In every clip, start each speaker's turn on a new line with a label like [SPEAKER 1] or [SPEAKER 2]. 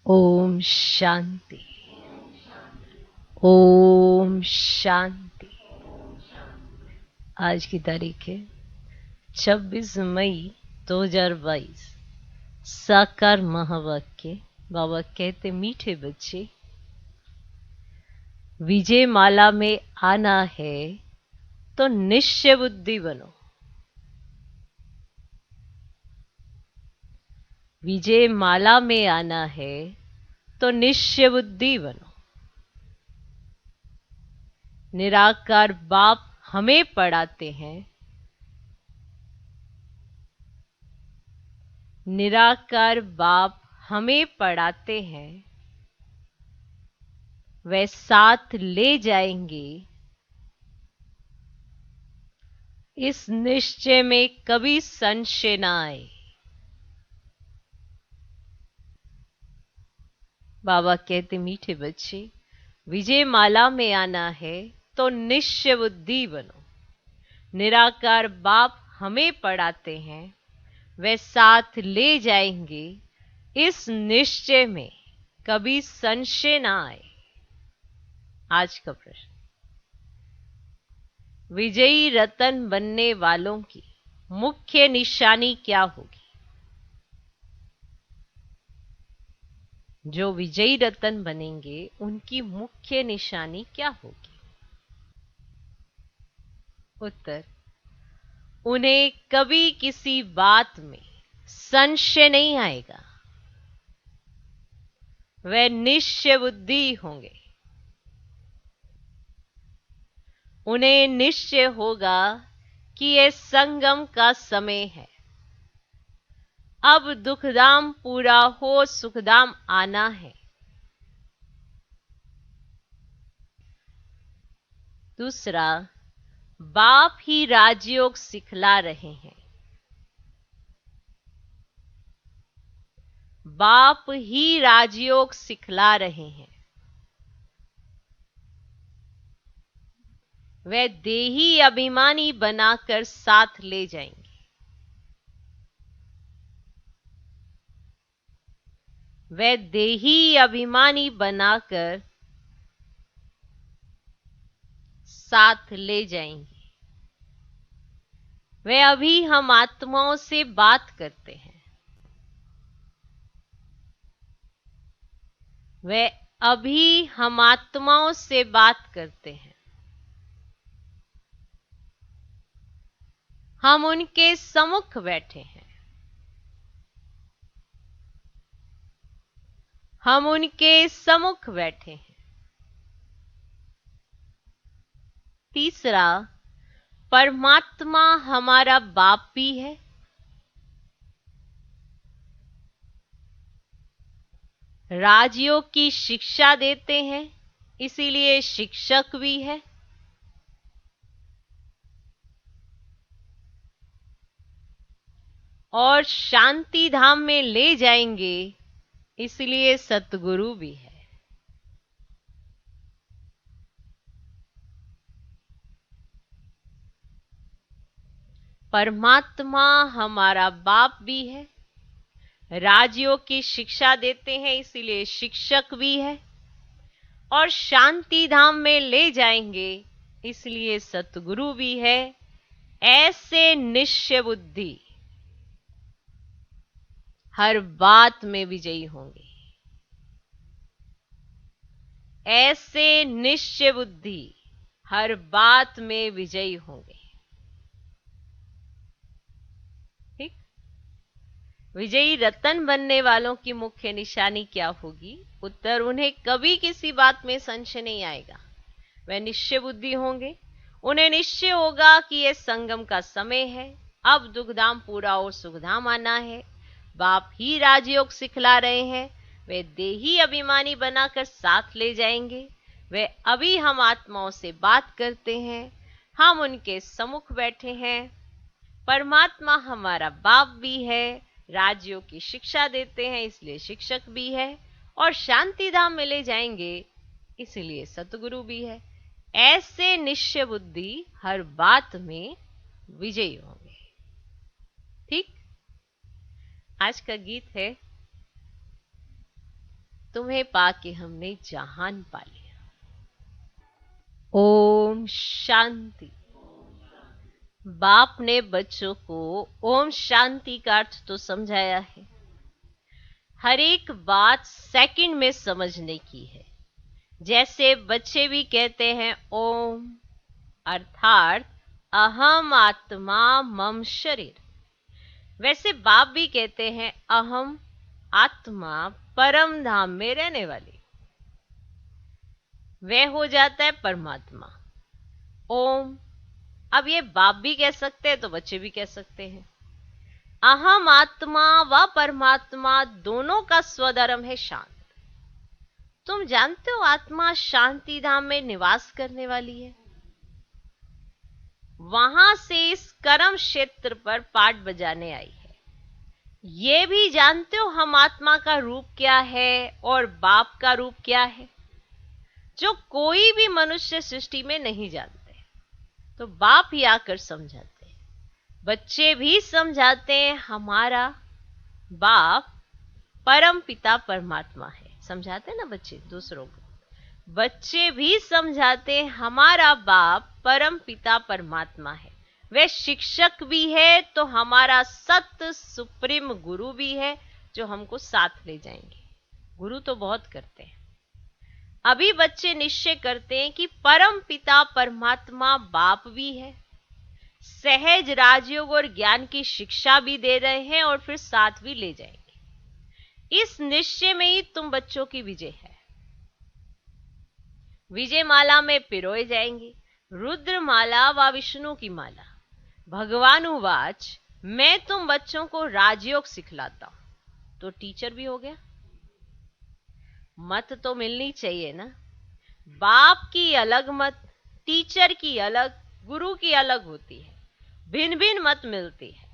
[SPEAKER 1] ओम शांति। ओम शांति। आज की तारीख है 26 मई 2022। साकार महावाक्य। बाबा कहते, मीठे बच्चे, विजय माला में आना है तो निश्चय बुद्धि बनो। विजय माला में आना है तो निश्चय बुद्धि बनो। निराकार बाप हमें पढ़ाते हैं, निराकार बाप हमें पढ़ाते हैं, वे साथ ले जाएंगे। इस निश्चय में कभी संशय ना आए। बाबा कहते, मीठे बच्चे, विजय माला में आना है तो निश्चय बुद्धि बनो। निराकार बाप हमें पढ़ाते हैं, वे साथ ले जाएंगे। इस निश्चय में कभी संशय ना आए। आज का प्रश्न, विजयी रतन बनने वालों की मुख्य निशानी क्या होगी? जो विजयी रतन बनेंगे उनकी मुख्य निशानी क्या होगी? उत्तर, उन्हें कभी किसी बात में संशय नहीं आएगा। वे निश्चय बुद्धि होंगे। उन्हें निश्चय होगा कि यह संगम का समय है। अब दुखधाम पूरा हो, सुखधाम आना है। दूसरा, बाप ही राजयोग सिखला रहे हैं। बाप ही राजयोग सिखला रहे हैं। वे देही अभिमानी बनाकर साथ ले जाएंगे। वे देही अभिमानी बनाकर साथ ले जाएंगे। वे अभी हम आत्माओं से बात करते हैं। वे अभी हम आत्माओं से बात करते हैं। हम उनके सम्मुख बैठे हैं। हम उनके सम्मुख बैठे हैं। तीसरा, परमात्मा हमारा बाप भी है। राजयोग की शिक्षा देते हैं, इसीलिए शिक्षक भी है। और शांति धाम में ले जाएंगे, इसलिए सतगुरु भी है। परमात्मा हमारा बाप भी है। राजयोग की शिक्षा देते हैं, इसीलिए शिक्षक भी है। और शांति धाम में ले जाएंगे, इसलिए सतगुरु भी है। ऐसे निश्चय बुद्धि हर बात में विजयी होंगे। ऐसे निश्चय बुद्धि हर बात में विजयी होंगे। ठीक। विजयी रतन बनने वालों की मुख्य निशानी क्या होगी? उत्तर, उन्हें कभी किसी बात में संशय नहीं आएगा। वे निश्चय बुद्धि होंगे। उन्हें निश्चय होगा कि यह संगम का समय है। अब दुखधाम पूरा और सुखधाम आना है। बाप ही राजयोग सिखला रहे हैं। वे देही अभिमानी बनाकर साथ ले जाएंगे। वे अभी हम आत्माओं से बात करते हैं। हम उनके सम्मुख बैठे हैं। परमात्मा हमारा बाप भी है। राजयोग की शिक्षा देते हैं, इसलिए शिक्षक भी है। और शांति धाम में ले जाएंगे, इसलिए सतगुरु भी है। ऐसे निश्चय बुद्धि हर बात में विजयी होंगे। ठीक। आज का गीत है, तुम्हें पाके हमने जहान पा लिया। ओम शांति। बाप ने बच्चों को ओम शांति का अर्थ तो समझाया है। हर एक बात सेकंड में समझने की है। जैसे बच्चे भी कहते हैं ओम, अर्थात अहम आत्मा मम शरीर, वैसे बाप भी कहते हैं अहम आत्मा परम धाम में रहने वाली। वह हो जाता है परमात्मा। ओम, अब ये बाप भी कह सकते हैं तो बच्चे भी कह सकते हैं। अहम आत्मा व परमात्मा दोनों का स्वधर्म है शांत। तुम जानते हो आत्मा शांति धाम में निवास करने वाली है। वहां से इस कर्म क्षेत्र पर पाठ बजाने आई है। ये भी जानते हो हम आत्मा का रूप क्या है और बाप का रूप क्या है, जो कोई भी मनुष्य सृष्टि में नहीं जानते। तो बाप ही आकर समझाते हैं, बच्चे भी समझाते हैं हमारा बाप परम पिता परमात्मा है। समझाते हैं ना बच्चे दूसरों को। बच्चे भी समझाते हैं हमारा बाप परम पिता परमात्मा है। वह शिक्षक भी है तो हमारा सत्य सुप्रीम गुरु भी है, जो हमको साथ ले जाएंगे। गुरु तो बहुत करते हैं। अभी बच्चे निश्चय करते हैं कि परम पिता परमात्मा बाप भी है, सहज राजयोग और ज्ञान की शिक्षा भी दे रहे हैं और फिर साथ भी ले जाएंगे। इस निश्चय में ही तुम बच्चों की विजय है। विजय माला में पिरोए जाएंगे, रुद्र माला व विष्णु की माला। भगवान उवाच, मैं तुम बच्चों को राजयोग सिखलाता हूं। तो टीचर भी हो गया। मत तो मिलनी चाहिए ना। बाप की अलग मत, टीचर की अलग, गुरु की अलग होती है। भिन्न भिन्न मत मिलती है।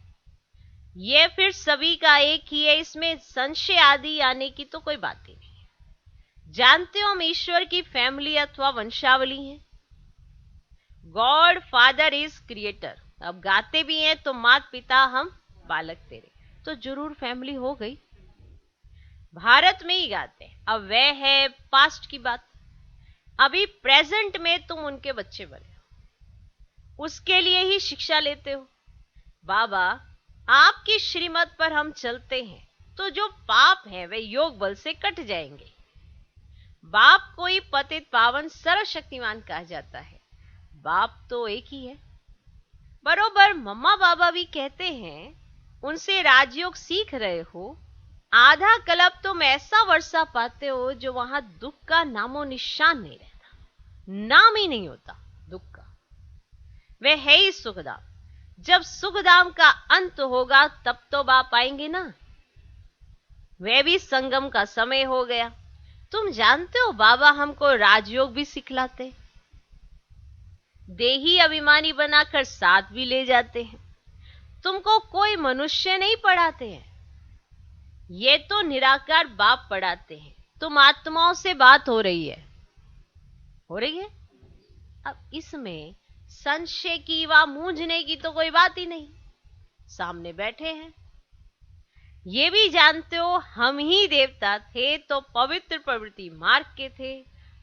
[SPEAKER 1] ये फिर सभी का एक ही है, इसमें संशय आदि आने की तो कोई बात ही नहीं है। जानते हो हम ईश्वर की फैमिली अथवा वंशावली हैं। God father is creator. अब गाते भी हैं तो मात पिता हम बालक तेरे, तो जरूर फैमिली हो गई। भारत में ही गाते हैं। अब वह है पास्ट की बात। अभी प्रेजेंट में तुम उनके बच्चे बने हो, उसके लिए ही शिक्षा लेते हो। बाबा, आपकी श्रीमत पर हम चलते हैं तो जो पाप है वे योग बल से कट जाएंगे। बाप को ही पतित पावन सर्वशक्तिमान कहा जाता है। बाप तो एक ही है। बरोबर मम्मा बाबा भी कहते हैं, उनसे राजयोग सीख रहे हो, आधा कल्प तुम ऐसा वर्षा पाते हो जो वहां दुख का नामो निशान नहीं रहता, नाम ही नहीं होता दुख का। वह है ही सुखधाम। जब सुखधाम का अंत होगा तब तो बाप आएंगे ना। वह भी संगम का समय हो गया। तुम जानते हो बाबा हमको राजयोग भी सिखलाते, देही अभिमानी बनाकर साथ भी ले जाते हैं। तुमको कोई मनुष्य नहीं पढ़ाते हैं, ये तो निराकार बाप पढ़ाते हैं। तुम आत्माओं से बात हो रही है, हो रही है। अब इसमें संशय की व मूंझने की तो कोई बात ही नहीं, सामने बैठे हैं। ये भी जानते हो हम ही देवता थे तो पवित्र प्रवृत्ति मार्ग के थे।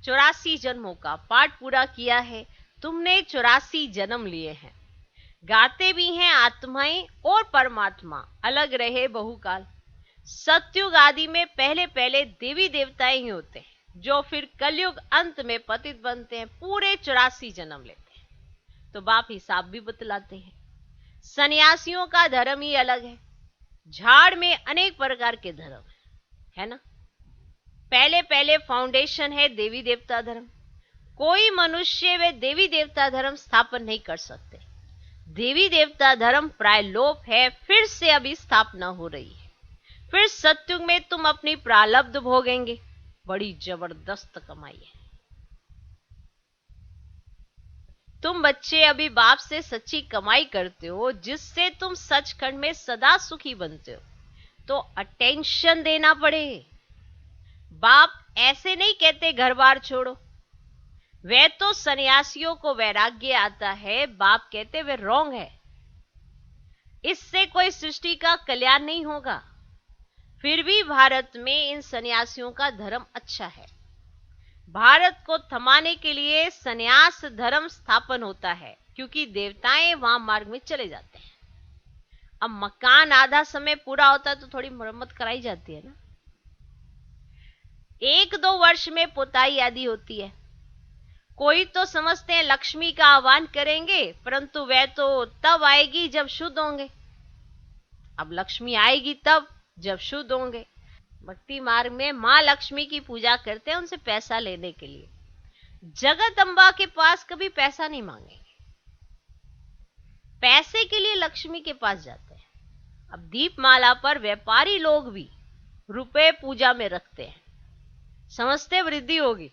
[SPEAKER 1] 84 जन्मों का पाठ पूरा किया है। तुमने 84 जन्म लिए हैं। गाते भी हैं आत्माएं और परमात्मा अलग रहे बहुकाल। सतयुग आदि में पहले पहले देवी देवताएं ही होते हैं, जो फिर कलयुग अंत में पतित बनते हैं, पूरे 84 जन्म लेते हैं। तो बाप हिसाब भी बतलाते हैं। सन्यासियों का धर्म ही अलग है। झाड़ में अनेक प्रकार के धर्म है ना। पहले पहले फाउंडेशन है देवी देवता धर्म। कोई मनुष्य वे देवी देवता धर्म स्थापन नहीं कर सकते। देवी देवता धर्म प्राय लोप है, फिर से अभी स्थापना हो रही है। फिर सतयुग में तुम अपनी प्रारब्ध भोगेंगे। बड़ी जबरदस्त कमाई है। तुम बच्चे अभी बाप से सच्ची कमाई करते हो, जिससे तुम सचखंड में सदा सुखी बनते हो। तो अटेंशन देना पड़े। बाप ऐसे नहीं कहते घर बार छोड़ो। वह तो सन्यासियों को वैराग्य आता है, बाप कहते वे रॉन्ग है। इससे कोई सृष्टि का कल्याण नहीं होगा। फिर भी भारत में इन सन्यासियों का धर्म अच्छा है। भारत को थमाने के लिए सन्यास धर्म स्थापन होता है, क्योंकि देवताएं वहां मार्ग में चले जाते हैं। अब मकान आधा समय पूरा होता है तो थोड़ी मरम्मत कराई जाती है ना। 1-2 वर्ष में पुताई आदि होती है। कोई तो समझते हैं लक्ष्मी का आह्वान करेंगे, परंतु वह तो तब आएगी जब शुद्ध होंगे। अब लक्ष्मी आएगी तब जब शुद्ध होंगे। भक्ति मार्ग में मां लक्ष्मी की पूजा करते हैं उनसे पैसा लेने के लिए। जगत अम्बा के पास कभी पैसा नहीं मांगेंगे, पैसे के लिए लक्ष्मी के पास जाते हैं। अब दीपमाला पर व्यापारी लोग भी रुपए पूजा में रखते हैं, समझते वृद्धि होगी,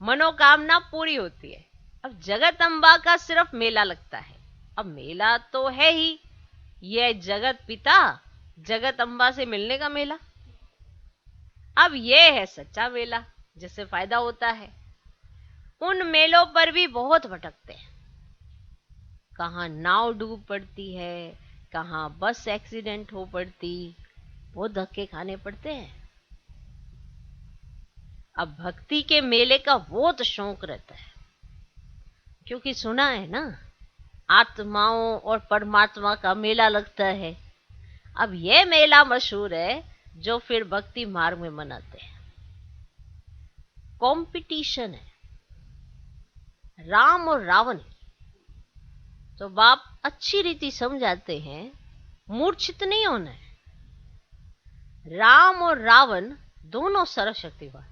[SPEAKER 1] मनोकामना पूरी होती है। अब जगत अम्बा का सिर्फ मेला लगता है। अब मेला तो है ही, यह जगत पिता जगत अम्बा से मिलने का मेला। अब यह है सच्चा मेला, जिससे फायदा होता है। उन मेलों पर भी बहुत भटकते हैं, कहां नाव डूब पड़ती है, कहां बस एक्सीडेंट हो पड़ती, बहुत धक्के खाने पड़ते हैं। अब भक्ति के मेले का बहुत शौक रहता है, क्योंकि सुना है ना, आत्माओं और परमात्मा का मेला लगता है। अब यह मेला मशहूर है जो फिर भक्ति मार्ग में मनाते हैं। कंपटीशन है राम और रावण। तो बाप अच्छी रीति समझाते हैं, मूर्छित नहीं होना है। राम और रावण दोनों सर्वशक्तिवान।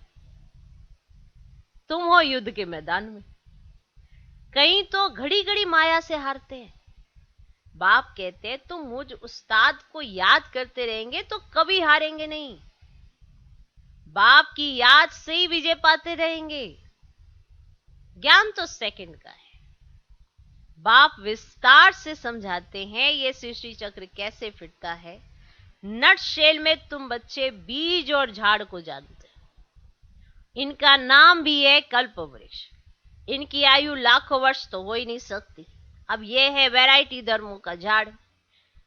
[SPEAKER 1] तुम हो युद्ध के मैदान में, कहीं तो घड़ी घड़ी माया से हारते हैं। बाप कहते हैं तुम मुझ उस्ताद को याद करते रहेंगे तो कभी हारेंगे नहीं। बाप की याद से ही विजय पाते रहेंगे। ज्ञान तो सेकंड का है। बाप विस्तार से समझाते हैं ये सृष्टि चक्र कैसे फिरता है। नटशेल में तुम बच्चे बीज और झाड़ को जानते हो। इनका नाम भी है कल्प वृक्ष। इनकी आयु लाखों वर्ष तो हो ही नहीं सकती। अब यह है वैरायटी धर्मों का झाड़।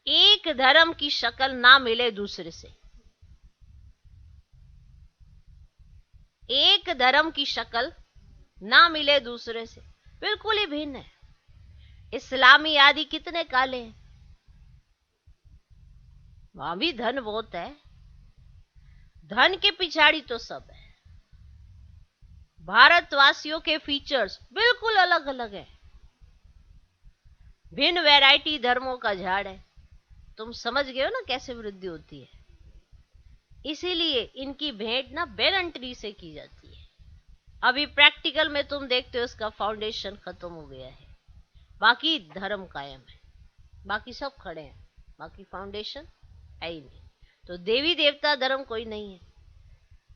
[SPEAKER 1] एक धर्म की शक्ल ना मिले दूसरे से, एक धर्म की शक्ल ना मिले दूसरे से, बिल्कुल ही भिन्न है। इस्लामी आदि कितने काले हैं, वहां भी धन बहुत है, धन के पिछाड़ी तो सब है। भारतवासियों के फीचर्स बिल्कुल अलग अलग है, भिन्न वैरायटी धर्मों का झाड़ है। तुम समझ गए हो ना कैसे वृद्धि होती है। इसीलिए इनकी भेंट ना बेरन ट्री से की जाती है। अभी प्रैक्टिकल में तुम देखते हो उसका फाउंडेशन खत्म हो गया है, बाकी धर्म कायम है, बाकी सब खड़े हैं, बाकी फाउंडेशन है ही नहीं। तो देवी देवता धर्म कोई नहीं है।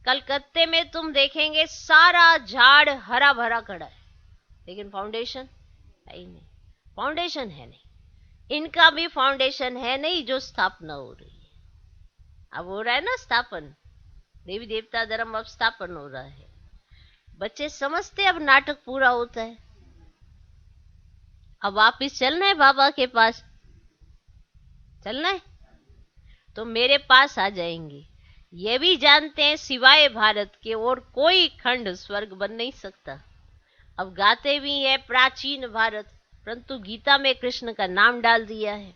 [SPEAKER 1] कलकत्ते में तुम देखेंगे सारा झाड़ हरा भरा खड़ा है, लेकिन फाउंडेशन है ही नहीं। फाउंडेशन है नहीं, इनका भी फाउंडेशन है नहीं जो स्थापना हो रही है। अब हो रहा है ना स्थापन, देवी देवता धर्म अब स्थापन हो रहा है। बच्चे समझते अब नाटक पूरा होता है। अब वापिस चलना है बाबा के पास, चलना है तो मेरे पास आ जाएंगे। ये भी जानते हैं सिवाय भारत के और कोई खंड स्वर्ग बन नहीं सकता। अब गाते भी है प्राचीन भारत, परंतु गीता में कृष्ण का नाम डाल दिया है।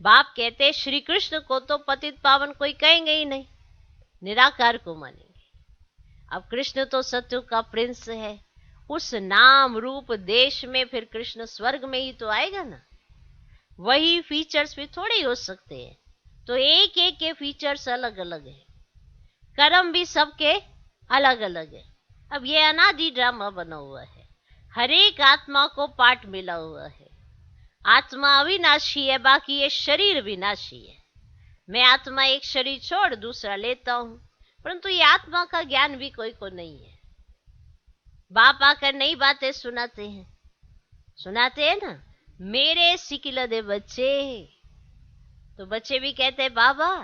[SPEAKER 1] बाप कहते श्री कृष्ण को तो पतित पावन कोई कहेंगे ही नहीं, निराकार को मानेंगे। अब कृष्ण तो सत्य का प्रिंस है, उस नाम रूप देश में फिर कृष्ण स्वर्ग में ही तो आएगा ना। वही फीचर्स भी थोड़े ही हो सकते हैं, तो एक एक के फीचर्स अलग अलग है, कर्म भी सबके अलग अलग है। अब ये अनादि ड्रामा बना हुआ है, हर एक आत्मा को पाठ मिला हुआ है। आत्मा अविनाशी है, बाकी ये शरीर विनाशी है। मैं आत्मा एक शरीर छोड़ दूसरा लेता हूं, परंतु ये आत्मा का ज्ञान भी कोई को नहीं है। बाप आकर नई बातें सुनाते हैं ना, मेरे सिकिलदे बच्चे। तो बच्चे भी कहते हैं बाबा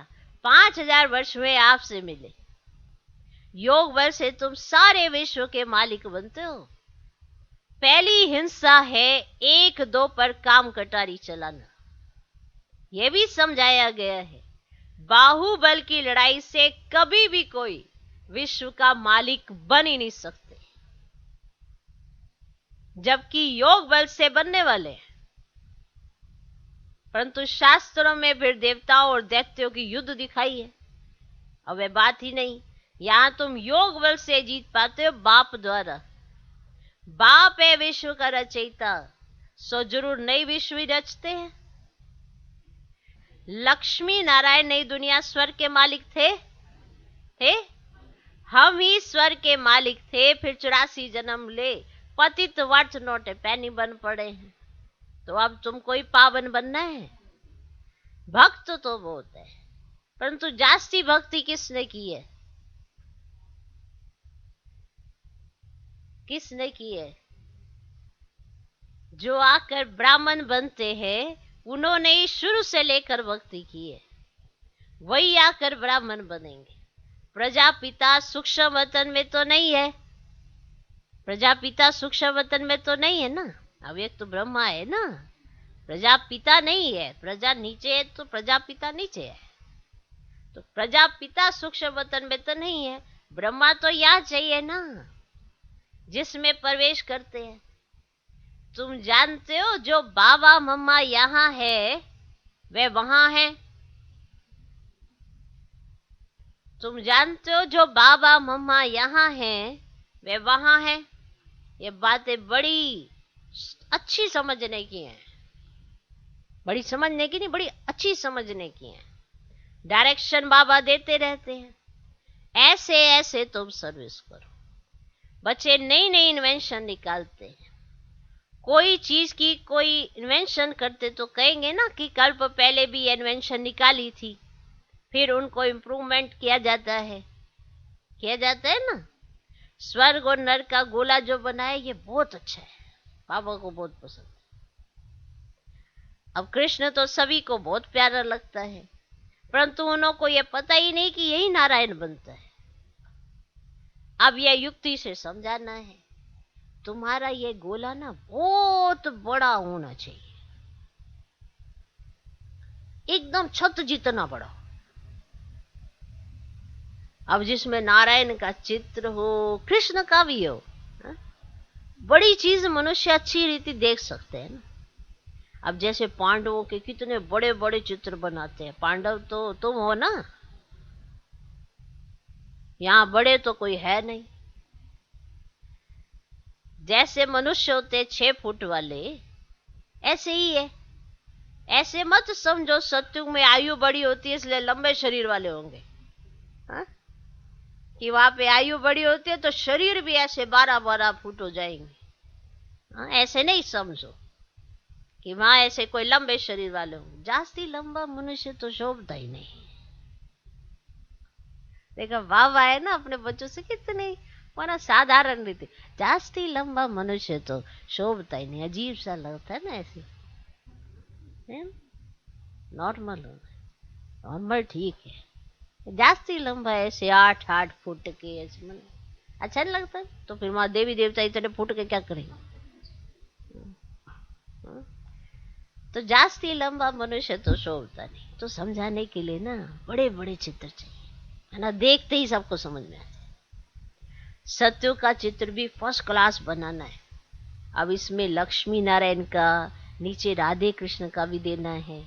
[SPEAKER 1] 5000 वर्ष में आपसे मिले, योग बल से तुम सारे विश्व के मालिक बनते हो। पहली हिंसा है 1-2 पर काम कटारी चलाना, यह भी समझाया गया है। बाहुबल की लड़ाई से कभी भी कोई विश्व का मालिक बन ही नहीं सकते, जबकि योग बल से बनने वाले हैं। परंतु शास्त्रों में फिर देवताओं और दैत्यों की युद्ध दिखाई है। अब वह बात ही नहीं, यहां तुम योग बल से जीत पाते हो बाप द्वारा। बाप है विश्व का रचयिता, सो जरूर नई विश्व ही रचते हैं। लक्ष्मी नारायण नई दुनिया स्वर्ग के मालिक थे। हम ही स्वर्ग के मालिक थे, फिर 84 जन्म ले पतित वर्थ नोट पैनी बन पड़े हैं। तो अब तुमको ही पावन बनना है। भक्त तो बहुत है, परंतु जास्ती भक्ति किसने की है? किसने की है? जो आकर ब्राह्मण बनते हैं, उन्होंने ही शुरू से लेकर भक्ति की है, वही आकर ब्राह्मण बनेंगे। प्रजापिता सूक्ष्म वतन में तो नहीं है, प्रजापिता सूक्ष्म वतन में तो नहीं है ना। अब एक तो ब्रह्मा है ना, प्रजापिता नहीं है। प्रजा नीचे है तो प्रजापिता नीचे है, तो प्रजापिता सूक्ष्म वतन में तो नहीं है। ब्रह्मा तो यहाँ चाहिए ना, जिसमें प्रवेश करते हैं। तुम जानते हो जो बाबा मम्मा यहाँ है वे वहां है। तुम जानते हो जो बाबा मम्मा यहाँ है वे वहां है। ये बातें बड़ी अच्छी समझने की हैं, बड़ी समझने की नहीं, बड़ी अच्छी समझने की हैं। डायरेक्शन बाबा देते रहते हैं, ऐसे ऐसे तुम सर्विस करो। बच्चे नई नई इन्वेंशन निकालते हैं। कोई चीज की कोई इन्वेंशन करते तो कहेंगे ना कि कल्प पहले भी इन्वेंशन निकाली थी, फिर उनको इम्प्रूवमेंट किया जाता है ना। स्वर्ग और नरक का गोला जो बनाया ये बहुत अच्छा है, बाबा को बहुत पसंद है। अब कृष्ण तो सभी को बहुत प्यारा लगता है, परंतु उनको ये पता ही नहीं कि यही नारायण बनता है। अब यह युक्ति से समझाना है, तुम्हारा ये गोला ना बहुत बड़ा होना चाहिए, एकदम छत जितना बड़ा। अब जिसमें नारायण का चित्र हो, कृष्ण का भी हो, बड़ी चीज मनुष्य अच्छी रीति देख सकते हैं ना। अब जैसे पांडवों के कितने बड़े बड़े चित्र बनाते हैं। पांडव तो तुम हो ना, यहां बड़े तो कोई है नहीं। जैसे मनुष्य होते 6 फुट वाले, ऐसे ही है। ऐसे मत समझो सत्युग में आयु बड़ी होती है इसलिए लंबे शरीर वाले होंगे, कि वहां पे आयु बड़ी होती है तो शरीर भी ऐसे 12-12 फुट हो जाएंगे। ऐसे नहीं समझो कि वहां ऐसे कोई लंबे शरीर वाले होंगे। जास्ती लंबा मनुष्य तो शोभता ही नहीं। देखो बाबा है ना अपने बच्चों से कितने वरना साधारण रीति, जास्ती लंबा मनुष्य तो शोभता ही नहीं, अजीब सा लगता है ना। ऐसे नॉर्मल होना, नॉर्मल ठीक है। जास्ती लंबा ऐसे 8-8 फुट के ऐसे मन अच्छा नहीं लगता। तो फिर वहां देवी देवता इतने फुट के क्या करेंगे? तो जास्ती लंबा मनुष्य तो शोभता नहीं। तो समझाने के लिए ना बड़े बड़े चित्र चाहिए, है ना, देखते ही सबको समझ में आता है। सत्य का चित्र भी फर्स्ट क्लास बनाना है। अब इसमें लक्ष्मी नारायण का, नीचे राधे कृष्ण का भी देना है।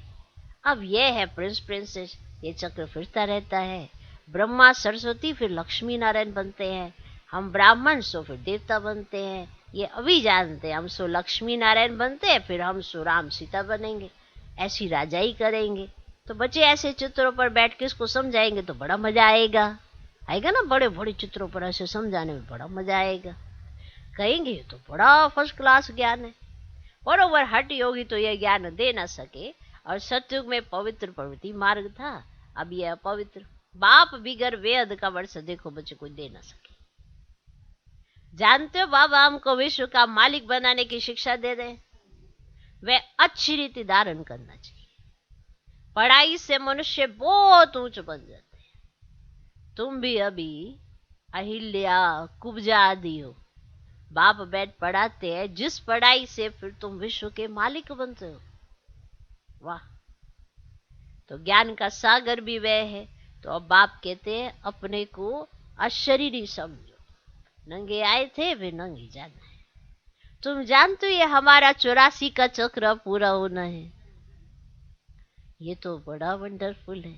[SPEAKER 1] अब यह है प्रिंस प्रिंसेस, ये चक्र फिरता रहता है। ब्रह्मा सरस्वती फिर लक्ष्मी नारायण बनते हैं, हम ब्राह्मण सो फिर देवता बनते हैं। ये अभी जानते हैं, हम सो लक्ष्मी नारायण बनते हैं, फिर हम सो राम सीता बनेंगे, ऐसी राजाई करेंगे। तो बच्चे ऐसे चित्रों पर बैठ के इसको समझाएंगे तो बड़ा मजा आएगा ना। बड़े बड़े चित्रों पर ऐसे समझाने में बड़ा मजा आएगा। कहेंगे तो बड़ा फर्स्ट क्लास ज्ञान है। बरोबर हठ योगी तो यह ज्ञान दे ना सके। और सतयुग में पवित्र प्रवृत्ति मार्ग था, अब यह अपवित्र। बाप बिगर वेद का वर्ष देखो बच्चे कोई दे ना सके। जानते हो बाबा हमको विश्व का मालिक बनाने की शिक्षा दे रहे हैं। वे अच्छी रीति धारण करना चाहिए। पढ़ाई से मनुष्य बहुत ऊंच बन जाते हैं। तुम भी अभी अहिल्या कुब्जा आदि हो, बाप बैठ पढ़ाते हैं, जिस पढ़ाई से फिर तुम विश्व के मालिक बनते हो। वाह! तो ज्ञान का सागर भी वह है। तो अब बाप कहते हैं अपने को अशरीरी समझो, नंगे आए थे वे नंगे जाना है। तुम जानते हो ये हमारा 84 का चक्र पूरा होना है। ये तो बड़ा वंडरफुल है।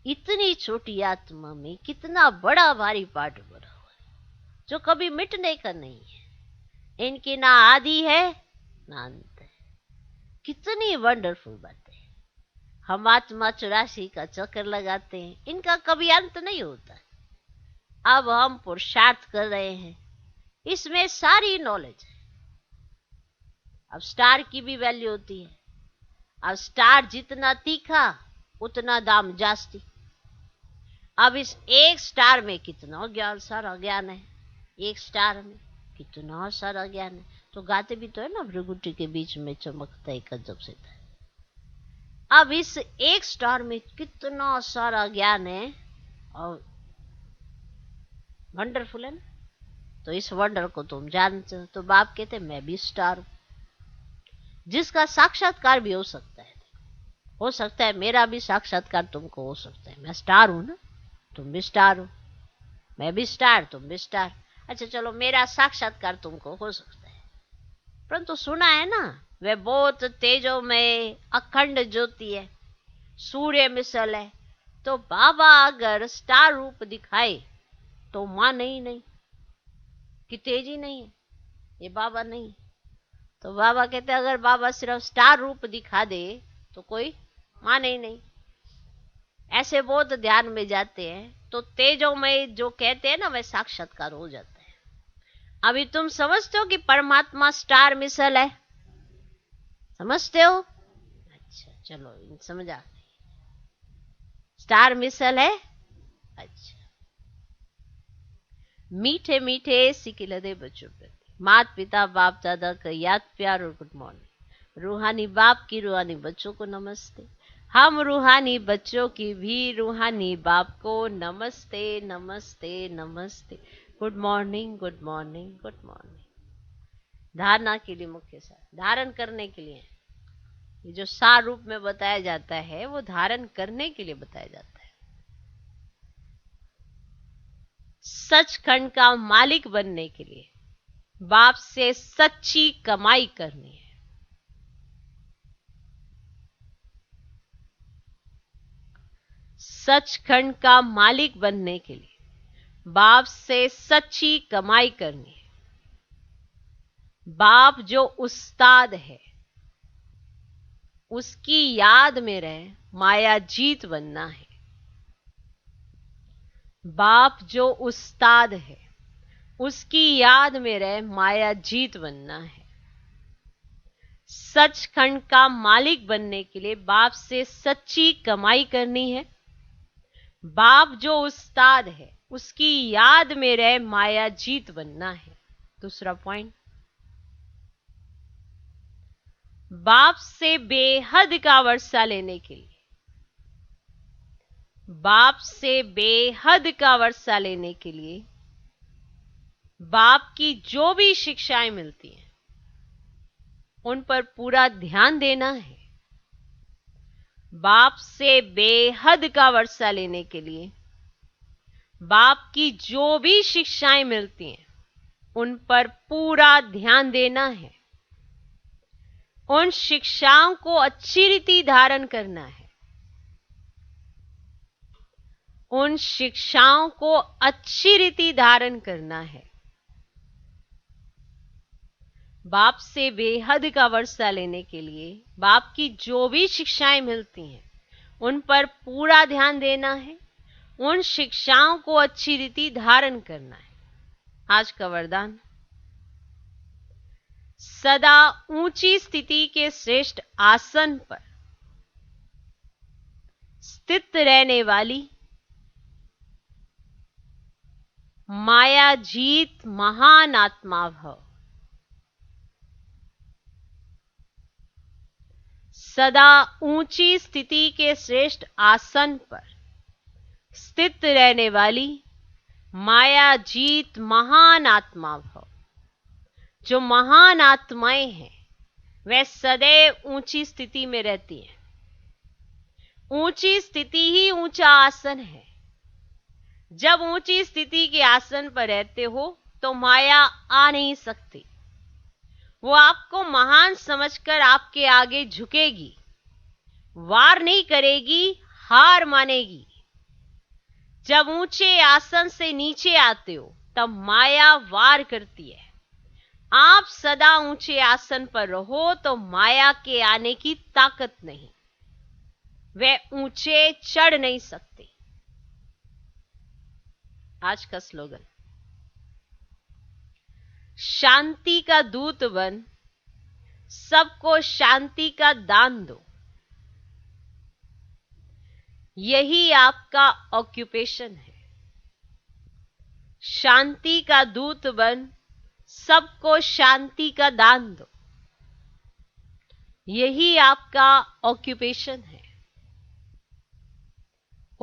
[SPEAKER 1] इतनी छोटी आत्मा में कितना बड़ा भारी पाठ भरा हुआ है जो कभी मिटने का नहीं है। इनकी ना आदि है ना अंत है। कितनी वंडरफुल बात है। हम आत्मा 84 का चक्कर लगाते हैं, इनका कभी अंत नहीं होता। अब हम पुरुषार्थ कर रहे हैं, इसमें सारी नॉलेज है। अब स्टार की भी वैल्यू होती है। अब स्टार जितना तीखा उतना दाम जास्ती। अब इस एक स्टार में कितना ज्ञान, सारा ज्ञान है। एक स्टार में कितना सारा ज्ञान है। तो गाते भी तो है ना, भृगुटी के बीच में चमकता है गजब से था। अब इस एक स्टार में कितना सारा ज्ञान है और वंडरफुल है ना। तो इस वंडर को तुम जानते हो। तो बाप कहते मैं भी स्टार हूं, जिसका साक्षात्कार भी हो सकता है। हो सकता है मेरा भी साक्षात्कार तुमको हो सकता है। मैं स्टार हूं ना, तुम भी स्टार हो। मैं भी स्टार, तुम भी स्टार। अच्छा चलो, मेरा साक्षात्कार तुमको हो सकता है, परंतु सुना है ना वह बहुत तेजोमय अखंड ज्योति है, सूर्य मिसल है। तो बाबा अगर स्टार रूप दिखाए तो माने ही नहीं कि तेजी नहीं है, ये बाबा नहीं। तो बाबा कहते अगर बाबा सिर्फ स्टार रूप दिखा दे तो कोई माने ही नहीं। ऐसे बहुत ध्यान में जाते हैं तो तेजोमय जो कहते हैं ना वह साक्षात्कार हो जाता है। अभी तुम समझते हो कि परमात्मा स्टार मिसल है, समझते हो? अच्छा चलो, समझा। स्टार मिसल है। अच्छा, मीठे मीठे सिकिलदे बच्चों प्रति माता पिता बाप दादा का याद प्यार और गुड मॉर्निंग। रूहानी बाप की रूहानी बच्चों को नमस्ते। हम रूहानी बच्चों की भी रूहानी बाप को नमस्ते नमस्ते नमस्ते। Good morning good morning good morning. धारणा के लिए मुख्य सार, धारण करने के लिए ये जो सार रूप में बताया जाता है वो धारण करने के लिए बताया जाता है। सचखंड का मालिक बनने के लिए बाप से सच्ची कमाई करनी है। सचखंड का मालिक बनने के लिए बाप से सच्ची कमाई करनी है। बाप जो उस्ताद है उसकी याद में रहे माया जीत बनना है। बाप जो उस्ताद है उसकी याद में रहे माया जीत बनना है। सचखंड का मालिक बनने के लिए बाप से सच्ची कमाई करनी है। बाप जो उस्ताद है उसकी याद में रहे माया जीत बनना है। दूसरा पॉइंट, बाप से बेहद का वर्षा लेने के लिए बाप से बेहद का वर्षा लेने के लिए बाप की जो भी शिक्षाएं मिलती हैं उन पर पूरा ध्यान देना है। बाप से बेहद का वर्षा लेने के लिए बाप की जो भी शिक्षाएं मिलती हैं उन पर पूरा ध्यान देना है। उन शिक्षाओं को अच्छी रीति धारण करना है। उन शिक्षाओं को अच्छी रीति धारण करना है। बाप से बेहद का वर्षा लेने के लिए बाप की जो भी शिक्षाएं मिलती हैं उन पर पूरा ध्यान देना है। उन शिक्षाओं को अच्छी रीति धारण करना है। आज का वरदान, सदा ऊंची स्थिति के श्रेष्ठ आसन पर स्थित रहने वाली माया जीत महान आत्मा भव। सदा ऊंची स्थिति के श्रेष्ठ आसन पर स्थित रहने वाली माया जीत महान आत्मा भव। जो महान आत्माएं हैं वह सदैव ऊंची स्थिति में रहती हैं। ऊंची स्थिति ही ऊंचा आसन है। जब ऊंची स्थिति के आसन पर रहते हो तो माया आ नहीं सकती। वो आपको महान समझकर आपके आगे झुकेगी, वार नहीं करेगी, हार मानेगी। जब ऊंचे आसन से नीचे आते हो तब माया वार करती है। आप सदा ऊंचे आसन पर रहो तो माया के आने की ताकत नहीं, वे ऊंचे चढ़ नहीं सकते। आज का स्लोगन, शांति का दूत बन, सबको शांति का दान दो। यही आपका ऑक्यूपेशन है। शांति का दूत बन, सबको शांति का दान दो। यही आपका ऑक्यूपेशन है।